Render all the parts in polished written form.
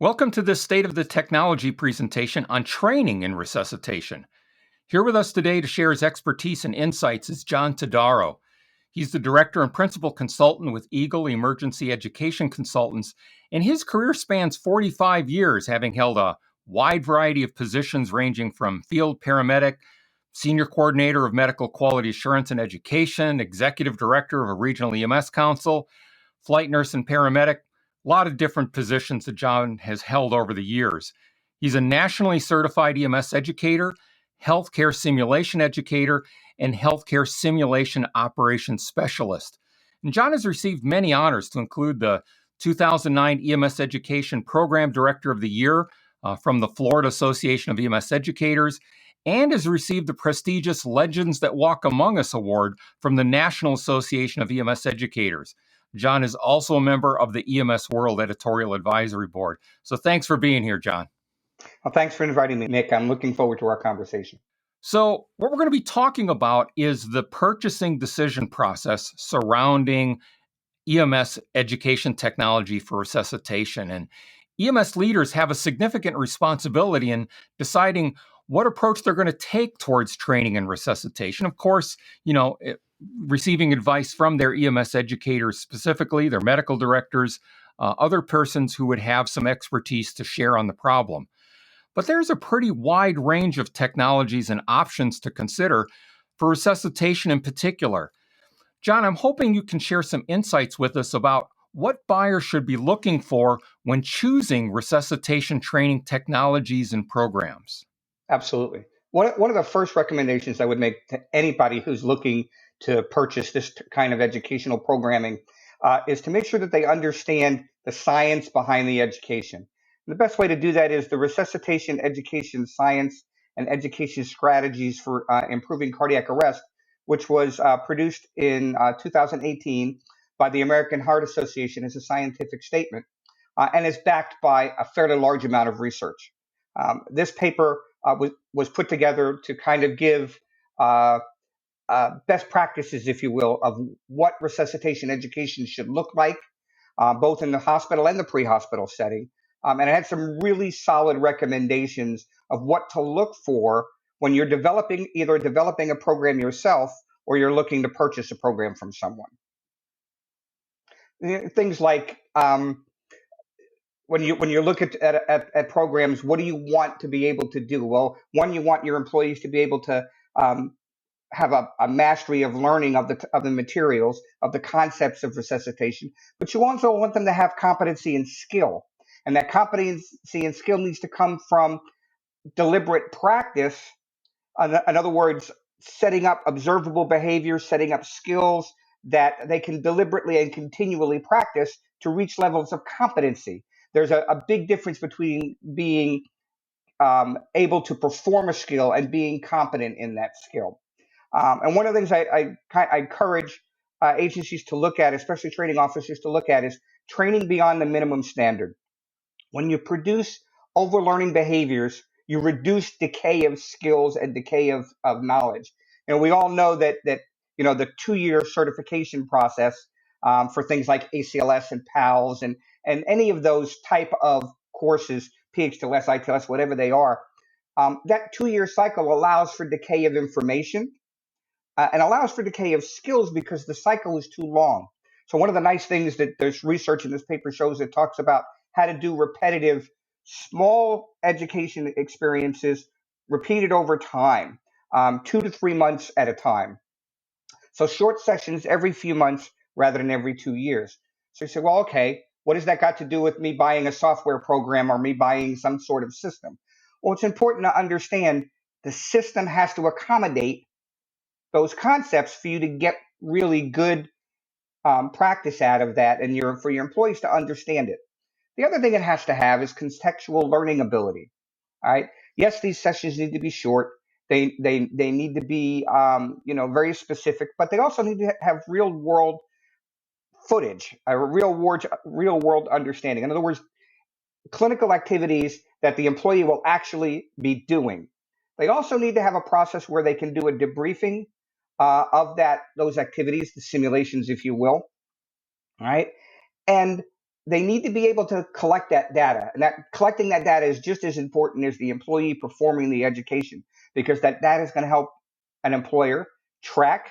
Welcome to this State of the Technology presentation on training in resuscitation. Here with us today to share his expertise and insights is John Todaro. He's the director and principal consultant with Eagle Emergency Education Consultants, and his career spans 45 years, having held a wide variety of positions ranging from field paramedic, senior coordinator of medical quality assurance and education, executive director of a regional EMS council, flight nurse and paramedic, a lot of different positions that John has held over the years. He's a nationally certified EMS educator, healthcare simulation educator, and healthcare simulation operations specialist. And John has received many honors to include the 2009 EMS Education Program Director of the Year from the Florida Association of EMS Educators, and has received the prestigious Legends That Walk Among Us Award from the National Association of EMS Educators. John is also a member of the EMS World Editorial Advisory Board. So thanks for being here, John. Well, thanks for inviting me, Nick. I'm looking forward to our conversation. So what we're going to be talking about is the purchasing decision process surrounding EMS education technology for resuscitation. And EMS leaders have a significant responsibility in deciding what approach they're going to take towards training and resuscitation. Of course, receiving advice from their EMS educators, specifically their medical directors, other persons who would have some expertise to share on the problem. But there's a pretty wide range of technologies and options to consider for resuscitation in particular. John, I'm hoping you can share some insights with us about what buyers should be looking for when choosing resuscitation training technologies and programs. Absolutely. One of the first recommendations I would make to anybody who's looking to purchase this kind of educational programming is to make sure that they understand the science behind the education. And the best way to do that is the Resuscitation Education Science and Education Strategies for Improving Cardiac Arrest, which was produced in 2018 by the American Heart Association as a scientific statement and is backed by a fairly large amount of research. This paper was put together to kind of give best practices, if you will, of what resuscitation education should look like, both in the hospital and the pre-hospital setting. And it had some really solid recommendations of what to look for when you're either developing a program yourself or you're looking to purchase a program from someone. Things like when you look at programs, what do you want to be able to do? Well, one, you want your employees to be able to have a mastery of learning of the materials, of the concepts of resuscitation, but you also want them to have competency and skill. And that competency and skill needs to come from deliberate practice. In other words, setting up observable behaviors, setting up skills that they can deliberately and continually practice to reach levels of competency. There's a big difference between being able to perform a skill and being competent in that skill. And one of the things I encourage agencies to look at, especially training officers to look at, is training beyond the minimum standard. When you produce overlearning behaviors, you reduce decay of skills and decay of knowledge. And we all know that the 2-year certification process for things like ACLS and PALS and any of those type of courses, PHTLS, ITLS, whatever they are, that 2-year cycle allows for decay of information and allows for decay of skills because the cycle is too long. So one of the nice things that there's research in this paper shows that talks about how to do repetitive, small education experiences repeated over time, 2 to 3 months at a time. So short sessions every few months rather than every 2 years. So you say, well, okay, what has that got to do with me buying a software program or me buying some sort of system? Well, it's important to understand the system has to accommodate those concepts for you to get really good practice out of that and for your employees to understand it. The other thing it has to have is contextual learning ability. All right. Yes, these sessions need to be short. They need to be very specific, but they also need to have real world footage, a real world understanding. In other words, clinical activities that the employee will actually be doing. They also need to have a process where they can do a debriefing of those activities, the simulations, if you will. All right. And they need to be able to collect that data, and that collecting that data is just as important as the employee performing the education, because that data is going to help an employer track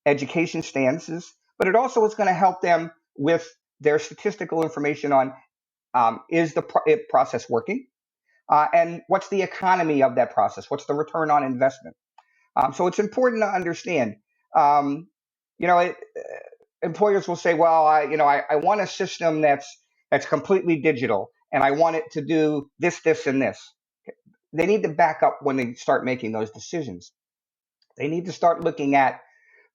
education stances, but it also is going to help them with their statistical information on is the process working, and what's the economy of that process, what's the return on investment. So it's important to understand. Um, you know, employers will say, "Well, I want a system that's completely digital, and I want it to do this, this, and this." They need to back up when they start making those decisions. They need to start looking at,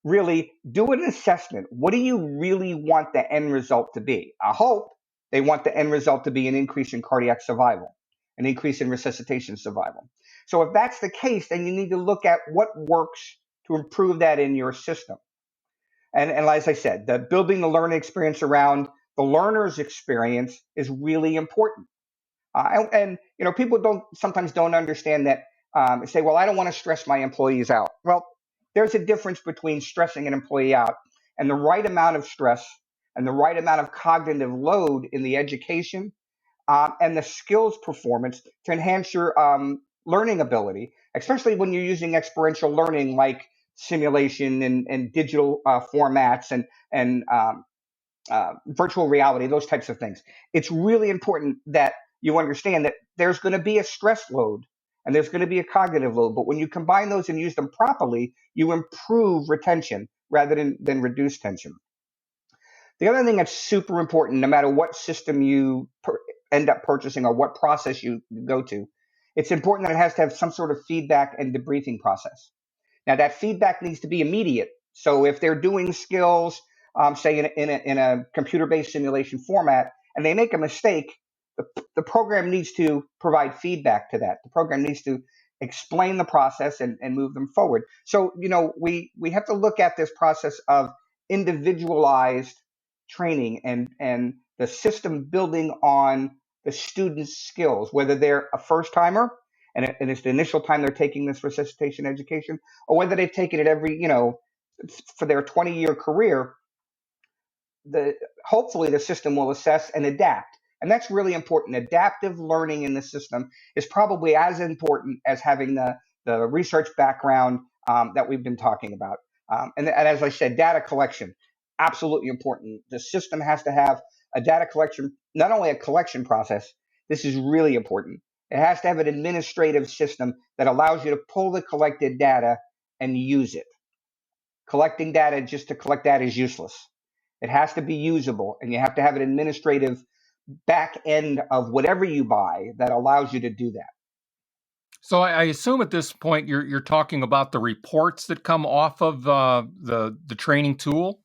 really do an assessment. What do you really want the end result to be? I hope they want the end result to be an increase in cardiac survival, an increase in resuscitation survival. So if that's the case, then you need to look at what works to improve that in your system. And as I said, the building the learning experience around the learner's experience is really important. People sometimes don't understand that. Say, well, I don't want to stress my employees out. Well, there's a difference between stressing an employee out and the right amount of stress and the right amount of cognitive load in the education, and the skills performance to enhance your learning ability, especially when you're using experiential learning like simulation and digital formats and virtual reality, those types of things. It's really important that you understand that there's going to be a stress load and there's going to be a cognitive load. But when you combine those and use them properly, you improve retention rather than reduce tension. The other thing that's super important, no matter what system you end up purchasing or what process you go to, it's important that it has to have some sort of feedback and debriefing process. Now, that feedback needs to be immediate. So if they're doing skills, say in a computer-based simulation format, and they make a mistake, the program needs to provide feedback to that. The program needs to explain the process and move them forward. So, we have to look at this process of individualized training and the system building on the student's skills, whether they're a first timer and it's the initial time they're taking this resuscitation education, or whether they've taken it for their 20-year career. Hopefully the system will assess and adapt. And that's really important. Adaptive learning in the system is probably as important as having the research background that we've been talking about. And as I said, data collection, absolutely important. The system has to have a data collection, not only a collection process, this is really important. It has to have an administrative system that allows you to pull the collected data and use it. Collecting data just to collect data is useless. It has to be usable, and you have to have an administrative back end of whatever you buy that allows you to do that. So I assume at this point you're talking about the reports that come off of the training tool.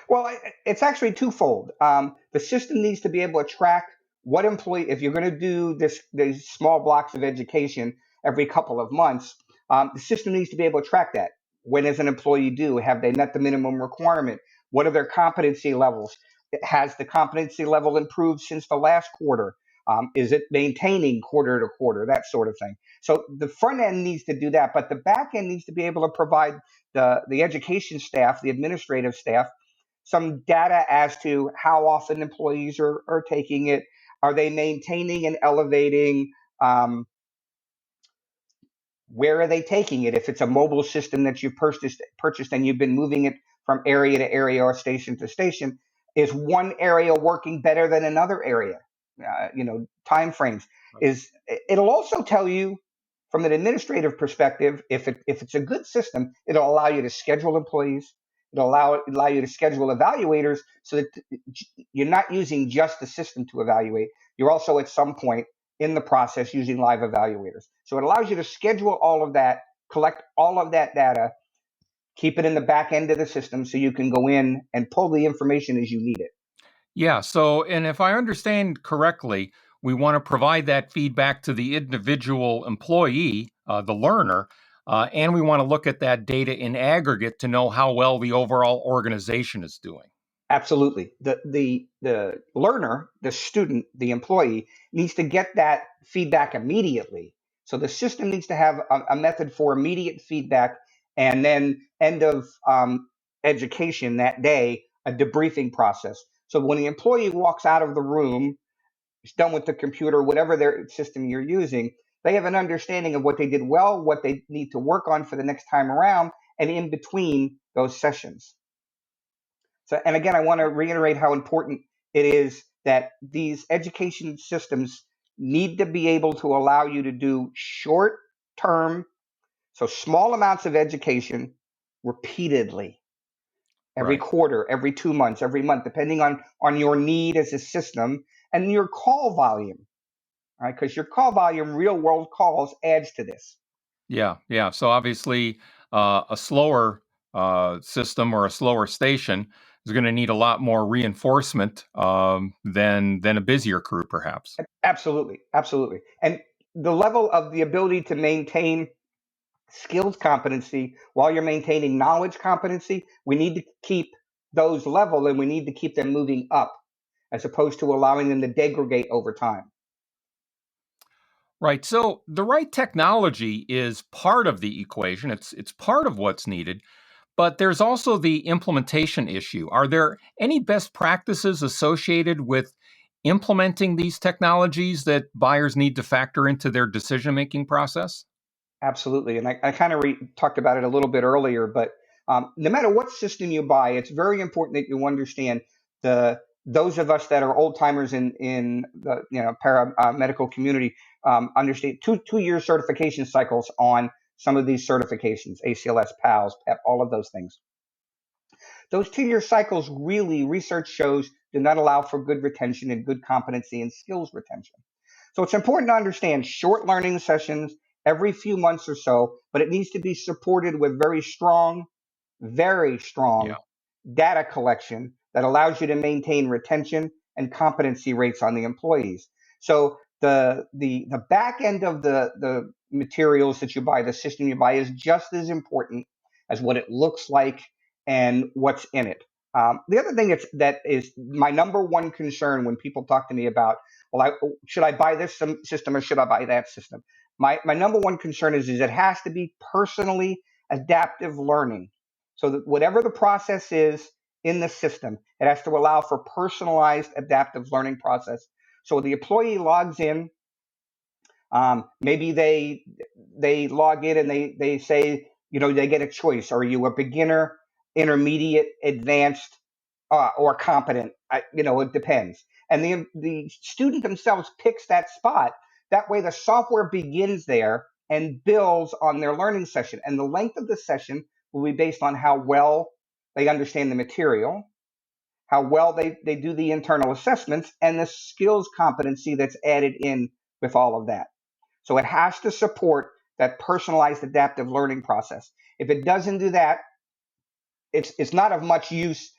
Well, it's actually twofold. The system needs to be able to track what employee, if you're going to do these small blocks of education every couple of months, the system needs to be able to track that. When is an employee due? Have they met the minimum requirement? What are their competency levels? Has the competency level improved since the last quarter? Is it maintaining quarter to quarter? That sort of thing. So the front end needs to do that, but the back end needs to be able to provide the education staff, the administrative staff, some data as to how often employees are taking it. Are they maintaining and elevating? Where are they taking it? If it's a mobile system that you've purchased and you've been moving it from area to area or station to station, is one area working better than another area? Time frames. It'll also tell you from an administrative perspective, if it's a good system, it'll allow you to schedule employees. It'll allow you to schedule evaluators, so that you're not using just the system to evaluate. You're also at some point in the process using live evaluators. So it allows you to schedule all of that, collect all of that data, keep it in the back end of the system so you can go in and pull the information as you need it. Yeah. So, and if I understand correctly, we want to provide that feedback to the individual employee, the learner, and we want to look at that data in aggregate to know how well the overall organization is doing. Absolutely. The learner, the student, the employee needs to get that feedback immediately. So the system needs to have a method for immediate feedback, and then end of education that day, a debriefing process So when the employee walks out of the room, is done with the computer, whatever their system you're using, they have an understanding of what they did well, what they need to work on for the next time around, and in between those sessions. So, and again, I want to reiterate how important it is that these education systems need to be able to allow you to do short term, so small amounts of education repeatedly, every Right. quarter, every 2 months, every month, depending on your need as a system and your call volume, right? Because your call volume, real world calls, adds to this. Yeah. Yeah. So obviously, a slower system or a slower station is going to need a lot more reinforcement than a busier crew, perhaps. Absolutely, absolutely. And the level of the ability to maintain skills competency while you're maintaining knowledge competency, we need to keep those level and we need to keep them moving up as opposed to allowing them to degrade over time. Right. So the right technology is part of the equation. It's part of what's needed, but there's also the implementation issue. Are there any best practices associated with implementing these technologies that buyers need to factor into their decision-making process? Absolutely. And I kind of talked about it a little bit earlier, but no matter what system you buy, it's very important that you understand those of us that are old timers in the paramedical community understand 2 year certification cycles on some of these certifications, ACLS, PALS, PEP, all of those things. Those 2 year cycles really, research shows, do not allow for good retention and good competency and skills retention. So it's important to understand short learning sessions every few months or so, but it needs to be supported with very Yeah. strong data collection that allows you to maintain retention and competency rates on the employees. So the back end of the materials that you buy, the system you buy, is just as important as what it looks like and what's in it. The other thing that is my number one concern when people talk to me about, well, should I buy this system or should I buy that system? My number one concern is it has to be personally adaptive learning. So that whatever the process is in the system, it has to allow for personalized adaptive learning process. So the employee logs in, maybe they log in and they say, they get a choice. Are you a beginner, intermediate, advanced, or competent? It depends. And the student themselves picks that spot. That way, the software begins there and builds on their learning session. And the length of the session will be based on how well they understand the material, how well they do the internal assessments, and the skills competency that's added in with all of that. So it has to support that personalized adaptive learning process. If it doesn't do that, it's not of much use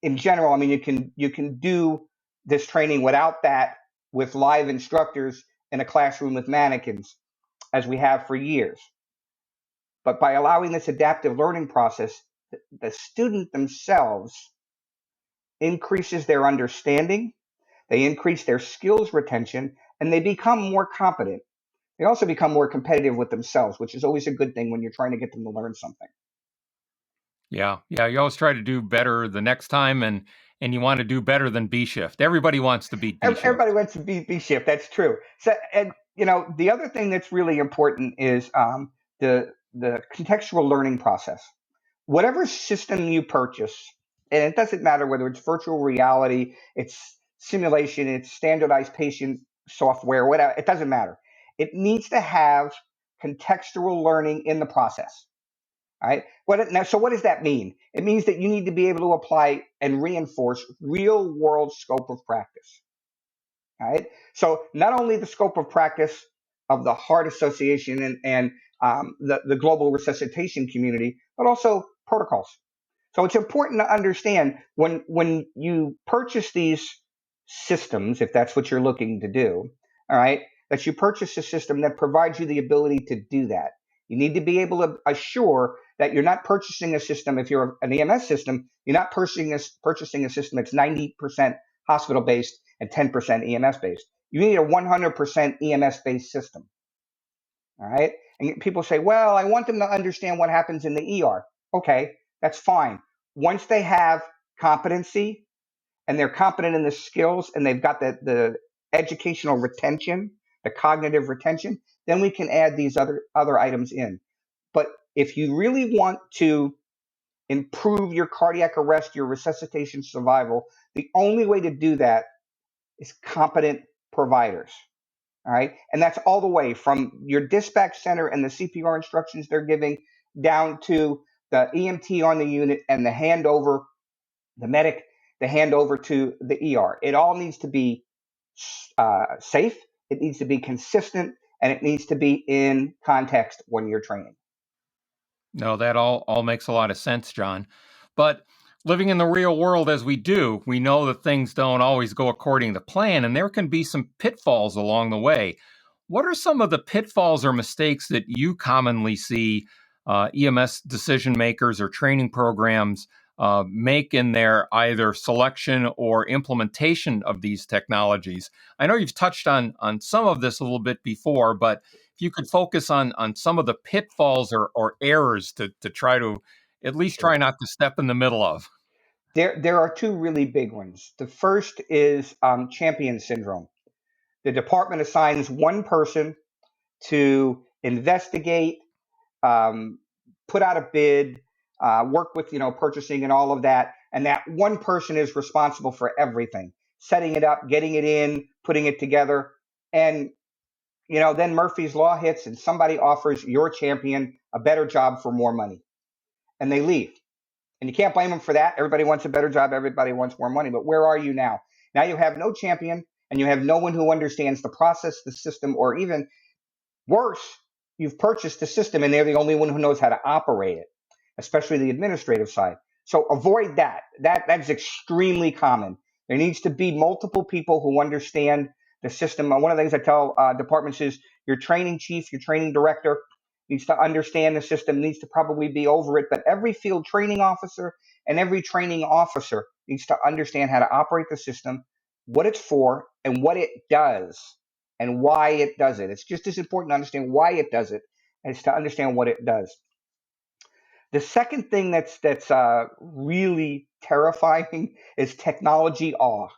in general. I mean, you can do this training without that with live instructors in a classroom with mannequins, as we have for years. But by allowing this adaptive learning process, the student themselves increases their understanding, they increase their skills retention, and they become more competent. They also become more competitive with themselves, which is always a good thing when you're trying to get them to learn something. Yeah. Yeah. You always try to do better the next time, and you want to do better than B shift. Everybody wants to beat B Everybody shift. wants to be shift. That's true. So, and the other thing that's really important is the contextual learning process. Whatever system you purchase, and it doesn't matter whether it's virtual reality, it's simulation, it's standardized patient software, whatever. It doesn't matter. It needs to have contextual learning in the process. All right. So what does that mean? It means that you need to be able to apply and reinforce real world scope of practice. All right. So not only the scope of practice of the Heart Association and the global resuscitation community, but also protocols. So it's important to understand when you purchase these systems, if that's what you're looking to do, all right, that you purchase a system that provides you the ability to do that. You need to be able to assure that you're not purchasing a system. If you're an EMS system, you're not purchasing a system that's 90% hospital based and 10% EMS based. You need a 100% EMS based system. All right. And people say, well, I want them to understand what happens in the ER. Okay, that's fine. Once they have competency and they're competent in the skills, and they've got the educational retention, the cognitive retention, then we can add these other items in. But if you really want to improve your cardiac arrest, your resuscitation survival, the only way to do that is competent providers. All right. And that's all the way from your dispatch center and the CPR instructions they're giving down to the EMT on the unit and the handover, the medic, the handover to the ER. It all needs to be safe, it needs to be consistent, and it needs to be in context when you're training. No, that all makes a lot of sense, John. But living in the real world as we do, we know that things don't always go according to plan, and there can be some pitfalls along the way. What are some of the pitfalls or mistakes that you commonly see EMS decision makers or training programs make in their either selection or implementation of these technologies? I know you've touched on some of this a little bit before, but if you could focus on some of the pitfalls or errors to try to at least Sure. try not to step in the middle of. There are two really big ones. The first is champion syndrome. The department assigns one person to investigate, um, put out a bid, work with purchasing and all of that, and that one person is responsible for everything, setting it up, getting it in, putting it together, and then Murphy's law hits, and somebody offers your champion a better job for more money, and they leave. And you can't blame them for that. Everybody wants a better job. Everybody wants more money. But where are you now? Now you have no champion, and you have no one who understands the process, the system, or even worse, you've purchased the system and they're the only one who knows how to operate it, especially the administrative side. So avoid that. That's extremely common. There needs to be multiple people who understand the system. One of the things I tell departments is your training chief, your training director needs to understand the system, needs to probably be over it. But every field training officer and every training officer needs to understand how to operate the system, what it's for, and what it does and why it does it. It's just as important to understand why it does it as to understand what it does. The second thing that's really terrifying is technology awe.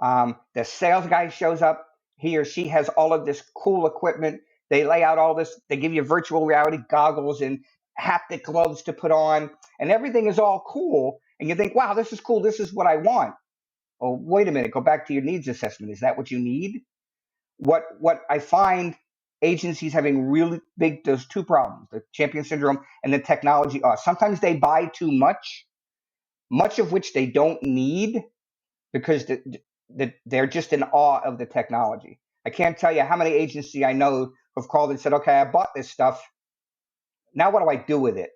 The sales guy shows up, he or she has all of this cool equipment. They lay out all this, they give you virtual reality goggles and haptic gloves to put on, and everything is all cool. And you think, wow, this is cool. This is what I want. Oh, wait a minute. Go back to your needs assessment. Is that what you need? What I find agencies having really big, there's two problems: the champion syndrome and the technology. Sometimes they buy too much of which they don't need because they're just in awe of the technology. I can't tell you how many agencies I know have called and said, okay, I bought this stuff. Now what do I do with it?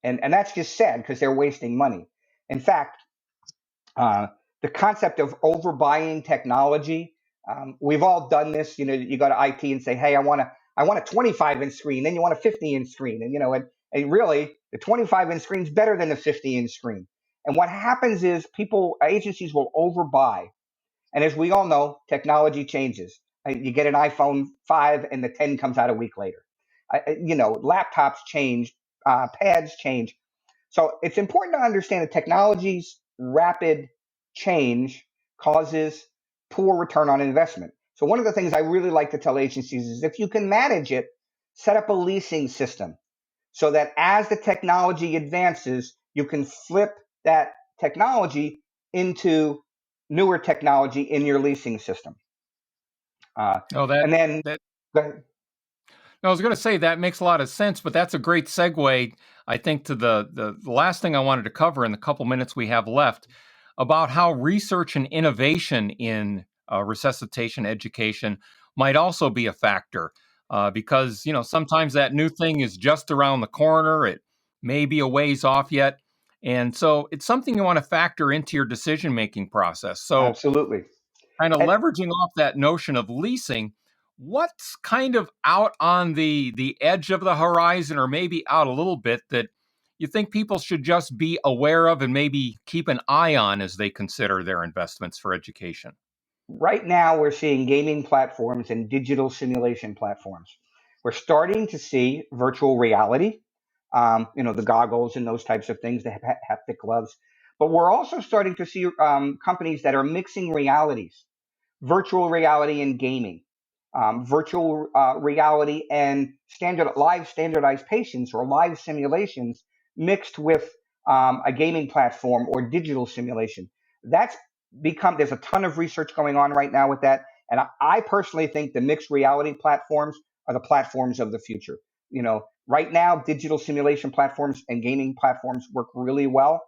And that's just sad because they're wasting money. In fact, uh, the concept of overbuying technology. We've all done this. You go to IT and say, "Hey, I want a 25-inch screen." Then you want a 50-inch screen, and really the 25-inch screen is better than the 50-inch screen. And what happens is agencies will overbuy, and as we all know, technology changes. You get an iPhone 5, and the 10 comes out a week later. Laptops change, pads change. So it's important to understand that technology's rapid change causes poor return on investment. So one of the things I really like to tell agencies is if you can manage it, set up a leasing system so that as the technology advances, you can flip that technology into newer technology in your leasing system. Oh, that And then, that go ahead. I was going to say that makes a lot of sense, but that's a great segue, I think, to the last thing I wanted to cover in the couple minutes we have left about how research and innovation in resuscitation education might also be a factor. Because, sometimes that new thing is just around the corner. It may be a ways off yet. And so it's something you want to factor into your decision making process. So, Absolutely. kind of And leveraging off that notion of leasing, what's kind of out on the edge of the horizon, or maybe out a little bit, that you think people should just be aware of and maybe keep an eye on as they consider their investments for education? right now, we're seeing gaming platforms and digital simulation platforms. We're starting to see virtual reality, the goggles and those types of things, the haptic gloves. But we're also starting to see companies that are mixing realities, virtual reality and gaming, virtual reality and live standardized patients or live simulations mixed with a gaming platform or digital simulation. That's there's a ton of research going on right now with that. And I personally think the mixed reality platforms are the platforms of the future. Right now, digital simulation platforms and gaming platforms work really well.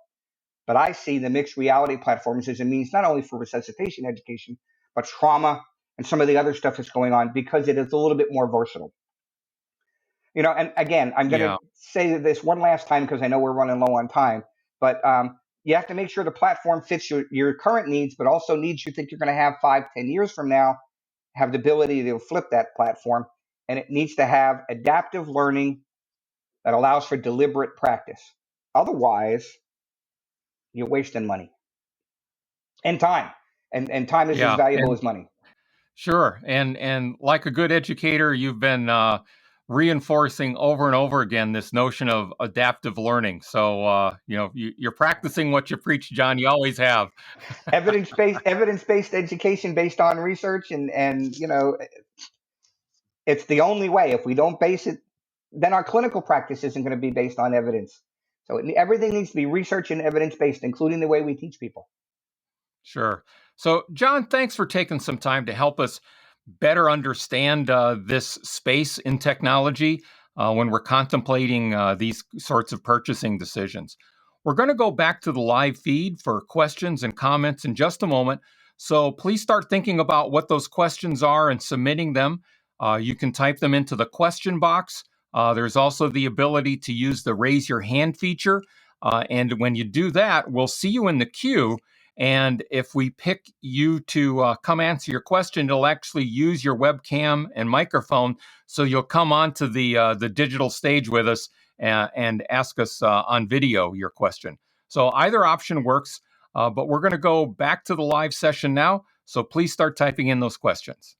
But I see the mixed reality platforms as a means not only for resuscitation education, but trauma and some of the other stuff that's going on because it is a little bit more versatile. And again, I'm going to Yeah. say this one last time because I know we're running low on time, but you have to make sure the platform fits your current needs, but also needs you think you're going to have 5-10 years from now, have the ability to flip that platform. And it needs to have adaptive learning that allows for deliberate practice. Otherwise, you're wasting money and time. And time is as Yeah. valuable And as money. sure. And like a good educator, you've been reinforcing over and over again this notion of adaptive learning. So you're practicing what you preach, John. You always have. Evidence-based education based on research, and it's the only way. If we don't base it, then our clinical practice isn't going to be based on evidence. So everything needs to be research and evidence-based, including the way we teach people. Sure. So, John, thanks for taking some time to help us better understand this space in technology when we're contemplating these sorts of purchasing decisions. We're going to go back to the live feed for questions and comments in just a moment. So please start thinking about what those questions are and submitting them. You can type them into the question box. There's also the ability to use the raise your hand feature. And when you do that, we'll see you in the queue. And if we pick you to come answer your question, it'll actually use your webcam and microphone, so you'll come onto the digital stage with us and ask us on video your question. So either option works, but we're going to go back to the live session now. So please start typing in those questions.